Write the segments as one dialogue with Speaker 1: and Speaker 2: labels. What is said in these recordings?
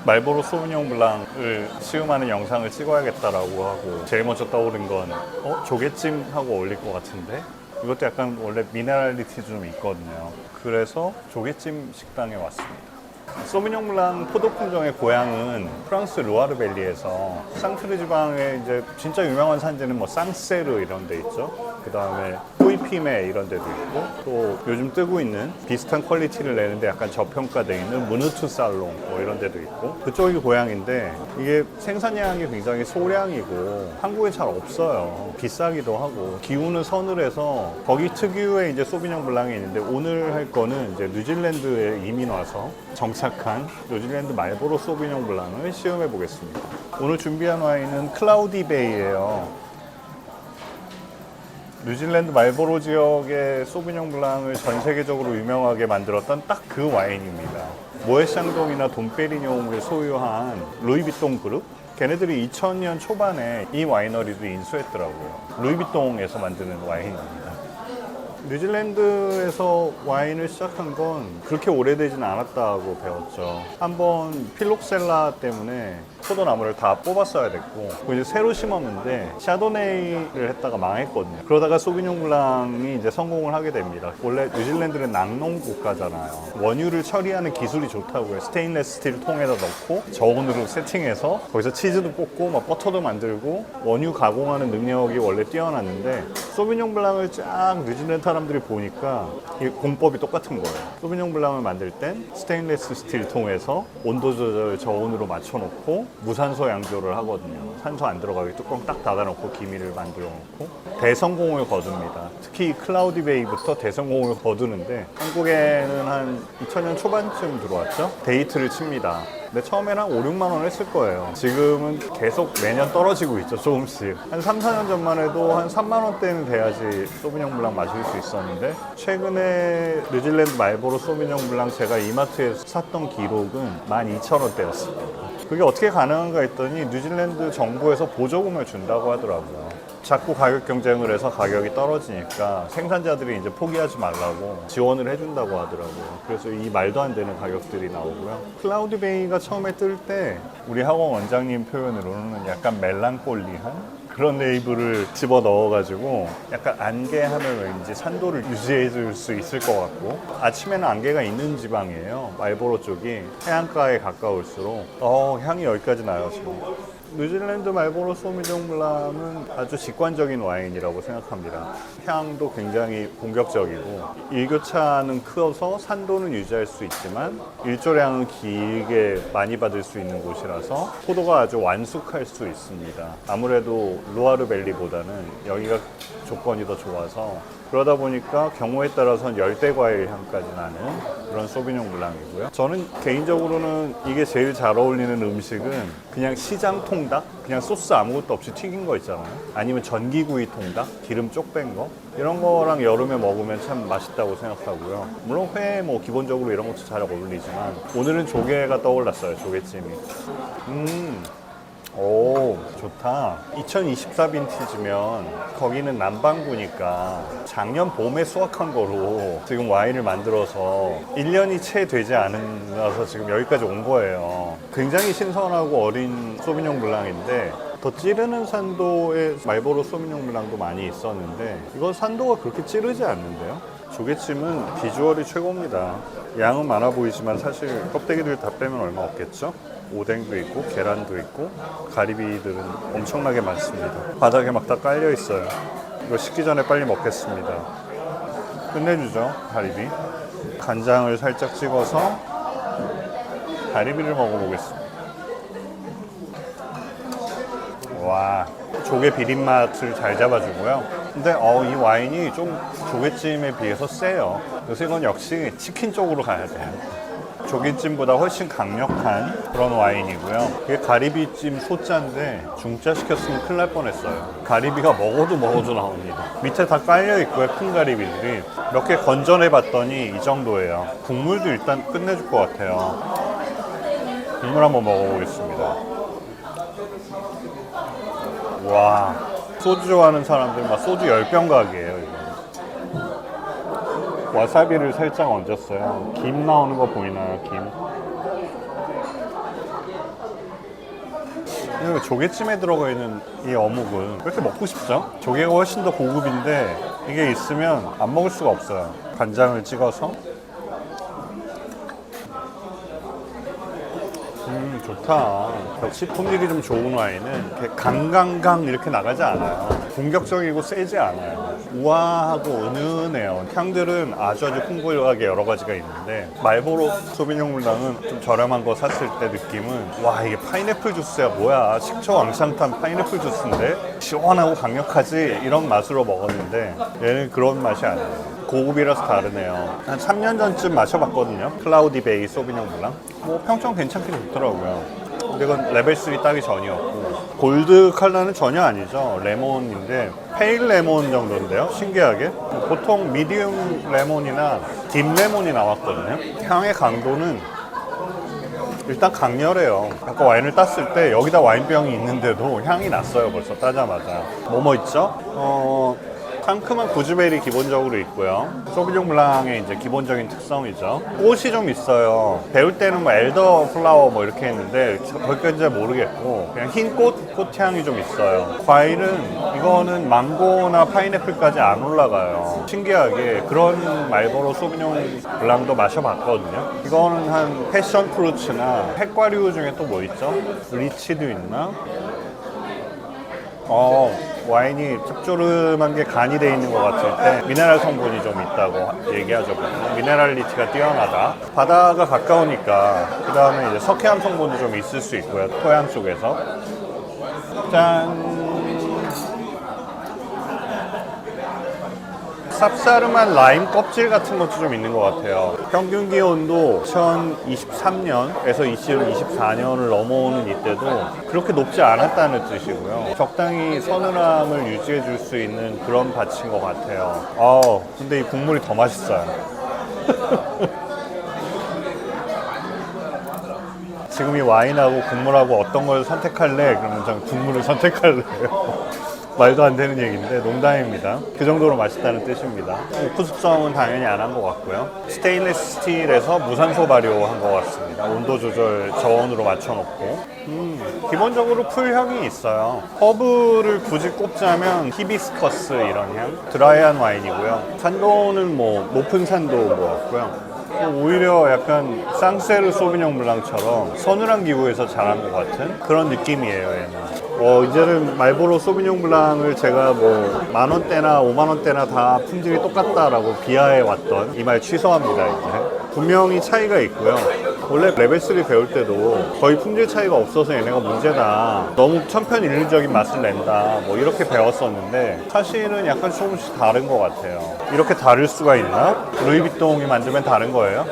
Speaker 1: 말보로 소비뇽 블랑을 시음하는 영상을 찍어야겠다라고 하고 제일 먼저 떠오른 건 조개찜하고 어울릴 것 같은데 이것도 약간 원래 미네랄리티 좀 있거든요. 그래서 조개찜 식당에 왔습니다. 소비뇽 블랑 포도 품종의 고향은 프랑스 루아르밸리에서 샹트르 지방에 이제 진짜 유명한 산지는 뭐 쌍세르 이런 데 있죠. 그 다음에 포이피메 이런 데도 있고 또 요즘 뜨고 있는 비슷한 퀄리티를 내는데 약간 저평가되어 있는 무누투 살롱 뭐 이런 데도 있고 그쪽이 고향인데 이게 생산량이 굉장히 소량이고 한국에 잘 없어요. 비싸기도 하고 기후는 서늘해서 거기 특유의 이제 소비뇽 블랑이 있는데 오늘 할 거는 이제 뉴질랜드에 이민 와서 정착한 뉴질랜드 말보로 소비뇽 블랑을 시음해 보겠습니다. 오늘 준비한 와인은 클라우디 베이예요. 뉴질랜드 말보로 지역의 소비뇽 블랑을 전 세계적으로 유명하게 만들었던 딱 그 와인입니다. 모에샹동이나 돈페리뇽을 소유한 루이비통 그룹? 걔네들이 2000년 초반에 이 와이너리도 인수했더라고요. 루이비통에서 만드는 와인입니다. 뉴질랜드에서 와인을 시작한 건 그렇게 오래되진 않았다고 배웠죠. 한번 필록셀라 때문에 포도나무를 다 뽑았어야 됐고 이제 새로 심었는데 샤도네이를 했다가 망했거든요. 그러다가 소비뇽 블랑이 이제 성공을 하게 됩니다. 원래 뉴질랜드는 낙농 국가잖아요. 원유를 처리하는 기술이 좋다고요. 스테인레스 스틸 통에다 넣고 저온으로 세팅해서 거기서 치즈도 볶고 막 버터도 만들고 원유 가공하는 능력이 원래 뛰어났는데 소비뇽 블랑을 쫙 뉴질랜드 사람들이 보니까 이 공법이 똑같은 거예요. 소비뇽 블랑을 만들 땐 스테인레스 스틸 통에서 온도 조절 저온으로 맞춰놓고 무산소 양조를 하거든요. 산소 안 들어가게 뚜껑 딱 닫아놓고 기미를 만들어 놓고 대성공을 거둡니다. 특히 클라우디 베이부터 대성공을 거두는데 한국에는 한 2000년 초반쯤 들어왔죠. 데이트를 칩니다. 근데 처음에는 한 5, 6만 원 했을 거예요. 지금은 계속 매년 떨어지고 있죠, 조금씩. 한 3, 4년 전만 해도 한 3만 원대는 돼야지 소비뇽 블랑 마실 수 있었는데 최근에 뉴질랜드 말보로 소비뇽 블랑 제가 이마트에서 샀던 기록은 12,000원대였습니다. 그게 어떻게 가능한가 했더니 뉴질랜드 정부에서 보조금을 준다고 하더라고요. 자꾸 가격 경쟁을 해서 가격이 떨어지니까 생산자들이 이제 포기하지 말라고 지원을 해준다고 하더라고요. 그래서 이 말도 안 되는 가격들이 나오고요. 클라우디 베이가 처음에 뜰 때 우리 학원 원장님 표현으로는 약간 멜랑콜리한 그런 레이블을 집어 넣어가지고 약간 안개하면 왠지 산도를 유지해 줄 수 있을 것 같고 아침에는 안개가 있는 지방이에요. 말보로 쪽이 해안가에 가까울수록 향이 여기까지 나요 지금. 뉴질랜드 말보로 소비뇽 블랑은 아주 직관적인 와인이라고 생각합니다. 향도 굉장히 공격적이고 일교차는 커서 산도는 유지할 수 있지만 일조량은 길게 많이 받을 수 있는 곳이라서 포도가 아주 완숙할 수 있습니다. 아무래도 루아르밸리보다는 여기가 조건이 더 좋아서 그러다 보니까 경우에 따라서는 열대과일 향까지 나는 그런 소비뇽 블랑이고요. 저는 개인적으로는 이게 제일 잘 어울리는 음식은 그냥 시장 통닭? 그냥 소스 아무것도 없이 튀긴 거 있잖아요. 아니면 전기구이 통닭? 기름 쪽 뺀 거? 이런 거랑 여름에 먹으면 참 맛있다고 생각하고요. 물론 회 뭐 기본적으로 이런 것도 잘 어울리지만 오늘은 조개가 떠올랐어요. 조개찜이. 오, 좋다. 2024 빈티지면 거기는 남반구니까 작년 봄에 수확한 거로 지금 와인을 만들어서 1년이 채 되지 않아서 지금 여기까지 온 거예요. 굉장히 신선하고 어린 소비뇽 블랑인데 더 찌르는 산도의 말보로 소비뇽 블랑도 많이 있었는데 이건 산도가 그렇게 찌르지 않는데요. 조개찜은 비주얼이 최고입니다. 양은 많아 보이지만 사실 껍데기들 다 빼면 얼마 없겠죠? 오뎅도 있고 계란도 있고 가리비들은 엄청나게 많습니다. 바닥에 막 다 깔려 있어요. 이거 식기 전에 빨리 먹겠습니다. 끝내주죠, 가리비. 간장을 살짝 찍어서 가리비를 먹어보겠습니다. 와, 조개 비린 맛을 잘 잡아주고요. 근데 이 와인이 좀 조개찜에 비해서 세요. 그래서 이건 역시 치킨 쪽으로 가야 돼요. 조개찜보다 훨씬 강력한 그런 와인이고요. 이게 가리비찜 소자인데 중짜 시켰으면 큰일 날 뻔했어요. 가리비가 먹어도 나옵니다. 밑에 다 깔려 있고요. 큰 가리비들이 몇 개 건져내 봤더니 이 정도예요. 국물도 일단 끝내줄 것 같아요. 국물 한번 먹어보겠습니다. 와, 소주 좋아하는 사람들 막 소주 10병 각이에요 이거. 와사비를 살짝 얹었어요. 김 나오는 거 보이나요? 김. 근데 조개찜에 들어가 있는 이 어묵은 왜 이렇게 먹고 싶죠? 조개가 훨씬 더 고급인데 이게 있으면 안 먹을 수가 없어요. 간장을 찍어서. 좋다. 역시 품질이 좀 좋은 와인은 이렇게 강강강 이렇게 나가지 않아요. 공격적이고 세지 않아요. 우아하고 은은해요. 향들은 아주 풍부하게 여러 가지가 있는데 말보로 소비뇽 블랑은 좀 저렴한 거 샀을 때 느낌은 와 이게 파인애플 주스야 뭐야 식초 왕창탄 파인애플 주스인데 시원하고 강력하지 이런 맛으로 먹었는데 얘는 그런 맛이 아니에요. 고급이라서 다르네요. 한 3년 전쯤 마셔봤거든요. 클라우디 베이 소비뇽 블랑. 뭐 평점 괜찮게 좋더라고요. 근데 이건 레벨 3 따기 전이었고 골드 컬러는 전혀 아니죠. 레몬인데 페일 레몬 정도인데요. 신기하게 보통 미디움 레몬이나 딥 레몬이 나왔거든요. 향의 강도는 일단 강렬해요. 아까 와인을 땄을 때 여기다 와인병이 있는데도 향이 났어요. 벌써 따자마자. 뭐뭐 있죠? 상큼한 구즈베리 기본적으로 있고요. 소비뇽 블랑의 이제 기본적인 특성이죠. 꽃이 좀 있어요. 배울 때는 뭐 엘더 플라워 뭐 이렇게 했는데 거기까지 잘 모르겠고 그냥 흰 꽃향이 좀 있어요. 과일은 이거는 망고나 파인애플까지 안 올라가요. 신기하게 그런 말보로 소비뇽 블랑도 마셔봤거든요. 이거는 한 패션 프루츠나 핵과류 중에 또 뭐 있죠? 리치도 있나? 와인이 짭조름한 게 간이 돼 있는 것 같을 때 미네랄 성분이 좀 있다고 얘기하죠. 미네랄리티가 뛰어나다. 바다가 가까우니까 그 다음에 이제 석회암 성분도 좀 있을 수 있고요. 토양 쪽에서. 짠. 쌉싸름한 라임 껍질 같은 것도 좀 있는 것 같아요. 평균 기온도 2023년에서 2024년을 넘어오는 이때도 그렇게 높지 않았다는 뜻이고요. 적당히 서늘함을 유지해 줄 수 있는 그런 밭인 것 같아요. 근데 이 국물이 더 맛있어요. 지금 이 와인하고 국물하고 어떤 걸 선택할래? 그러면 전 국물을 선택할래요. 말도 안 되는 얘기인데 농담입니다. 그 정도로 맛있다는 뜻입니다. 오프 숙성은 당연히 안 한 것 같고요. 스테인리스 스틸에서 무산소 발효한 것 같습니다. 온도 조절 저온으로 맞춰놓고 기본적으로 풀향이 있어요. 허브를 굳이 꼽자면 히비스커스 이런 향. 드라이한 와인이고요. 산도는 뭐 높은 산도 뭐 같고요. 오히려 약간 쌍세르 소비뇽 블랑처럼 서늘한 기후에서 자란 것 같은 그런 느낌이에요. 얘는. 이제는 말보로 소비뇽 블랑을 제가 뭐 만원대나 5만원대나 다 품질이 똑같다라고 비하해 왔던 이 말 취소합니다. 이제 분명히 차이가 있고요. 원래 레벨 3 배울 때도 거의 품질 차이가 없어서 얘네가 문제다, 너무 천편일률적인 맛을 낸다, 뭐 이렇게 배웠었는데 사실은 약간 조금씩 다른 것 같아요. 이렇게 다를 수가 있나? 루이비통이 만들면 다른 거예요?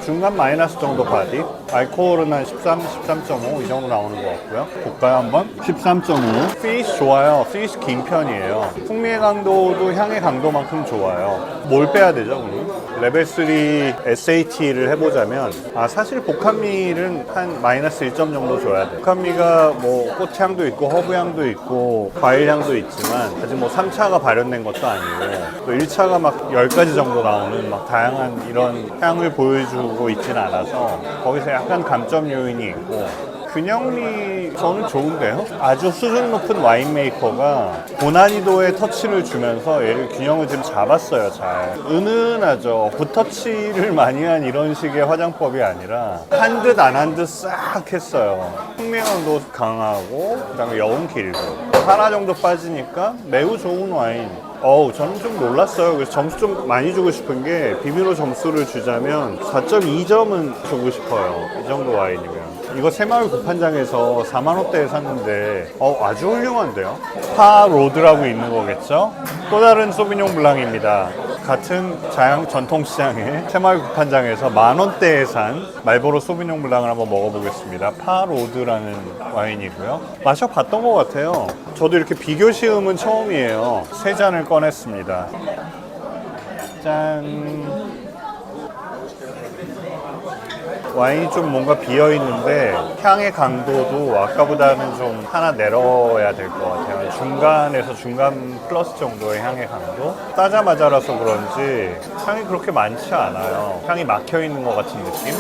Speaker 1: 중간 마이너스 정도 바디, 알코올은 한 13, 13.5 이 정도 나오는 것 같고요. 볼까요 한번? 13.5. 피니쉬 좋아요. 피니쉬 긴 편이에요. 풍미의 강도도 향의 강도만큼 좋아요. 뭘 빼야 되죠 그럼? 레벨 3 SAT를 해보자면 사실 복합미는 한 마이너스 1점 정도 줘야 돼요. 복합미가 뭐 꽃향도 있고 허브향도 있고 과일향도 있지만 아직 뭐 3차가 발현된 것도 아니고 또 1차가 막 10가지 정도 나오는 막 다양한 이런 향을 보여주고 있지는 않아서 거기서 약간 감점 요인이 있고, 균형미 저는 좋은데요? 아주 수준 높은 와인 메이커가 고난이도의 터치를 주면서 얘를 균형을 좀 잡았어요. 잘 은은하죠. 붓터치를 많이 한 이런 식의 화장법이 아니라 한 듯 안 한 듯 싹 했어요. 풍미감도 강하고 그 다음에 여운 길고 하나 정도 빠지니까 매우 좋은 와인. 저는 좀 놀랐어요. 그래서 점수 좀 많이 주고 싶은 게, 비밀로 점수를 주자면 4.2점은 주고 싶어요. 이 정도 와인이면. 이거 새마을 구판장에서 4만원대에 샀는데 아주 훌륭한데요. 파 로드라고 있는 거겠죠. 또 다른 소비뇽 블랑입니다. 같은 자양 전통시장의 새마을 구판장에서 만원대에 산 말보로 소비뇽 블랑을 한번 먹어보겠습니다. 파 로드라는 와인이고요. 마셔봤던 것 같아요. 저도 이렇게 비교 시음은 처음이에요. 세 잔을 꺼냈습니다. 짠. 와인이 좀 뭔가 비어있는데 향의 강도도 아까보다는 좀 하나 내려야 될 것 같아요. 중간에서 중간 플러스 정도의 향의 강도? 따자마자라서 그런지 향이 그렇게 많지 않아요. 향이 막혀있는 것 같은 느낌?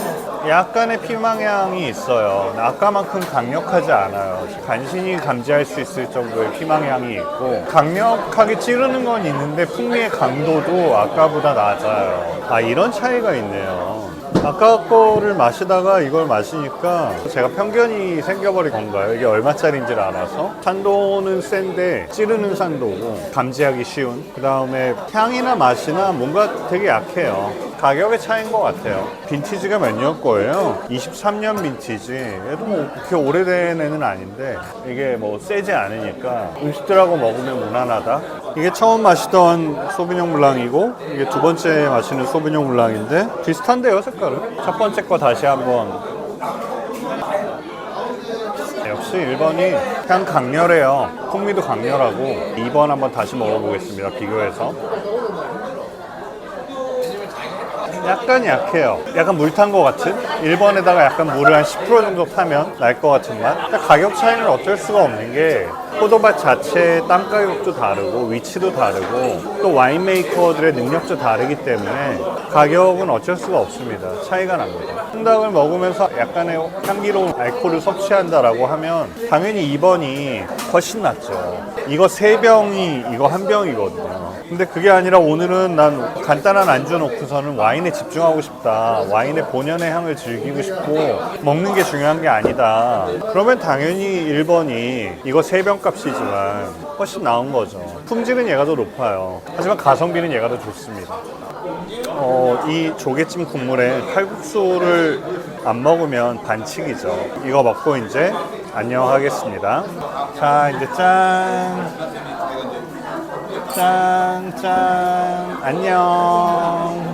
Speaker 1: 약간의 피망향이 있어요. 아까만큼 강력하지 않아요. 간신히 감지할 수 있을 정도의 피망향이 있고 강력하게 찌르는 건 있는데 풍미의 강도도 아까보다 낮아요. 아, 이런 차이가 있네요. 아까 거를 마시다가 이걸 마시니까 제가 편견이 생겨버린 건가요? 이게 얼마짜리인지를 알아서. 산도는 센데 찌르는 산도고 감지하기 쉬운. 그 다음에 향이나 맛이나 뭔가 되게 약해요. 가격의 차이인 것 같아요. 빈티지가 몇 년 거예요? 23년 빈티지. 얘도 뭐 그렇게 오래된 애는 아닌데 이게 뭐 세지 않으니까 음식들하고 먹으면 무난하다. 이게 처음 마시던 소비뇽 블랑이고 이게 두 번째 마시는 소비뇽 블랑인데 비슷한데요, 색깔은. 첫 번째 거 다시 한번. 역시 1번이 향 강렬해요. 풍미도 강렬하고 2번 한번 다시 먹어보겠습니다. 비교해서. 약간 약해요. 약간 물 탄 것 같은? 1번에다가 약간 물을 한 10% 정도 타면 날 것 같은 맛? 가격 차이는 어쩔 수가 없는 게 포도밭 자체의 땅 가격도 다르고 위치도 다르고 또 와인 메이커들의 능력도 다르기 때문에 가격은 어쩔 수가 없습니다. 차이가 납니다. 홍닭을 먹으면서 약간의 향기로운 알코올을 섭취한다라고 하면 당연히 2번이 훨씬 낫죠. 이거 3병이 이거 1병이거든요. 근데 그게 아니라 오늘은 난 간단한 안주 놓고서는 와인에 집중하고 싶다. 와인의 본연의 향을 즐기고 싶고 먹는 게 중요한 게 아니다. 그러면 당연히 1번이 이거 3병 값이지만 훨씬 나은 거죠. 품질은 얘가 더 높아요. 하지만 가성비는 얘가 더 좋습니다. 이 조개찜 국물에 칼국수를 안 먹으면 반칙이죠. 이거 먹고 이제 안녕 하겠습니다. 자, 이제 짠. 짠, 짠, 안녕.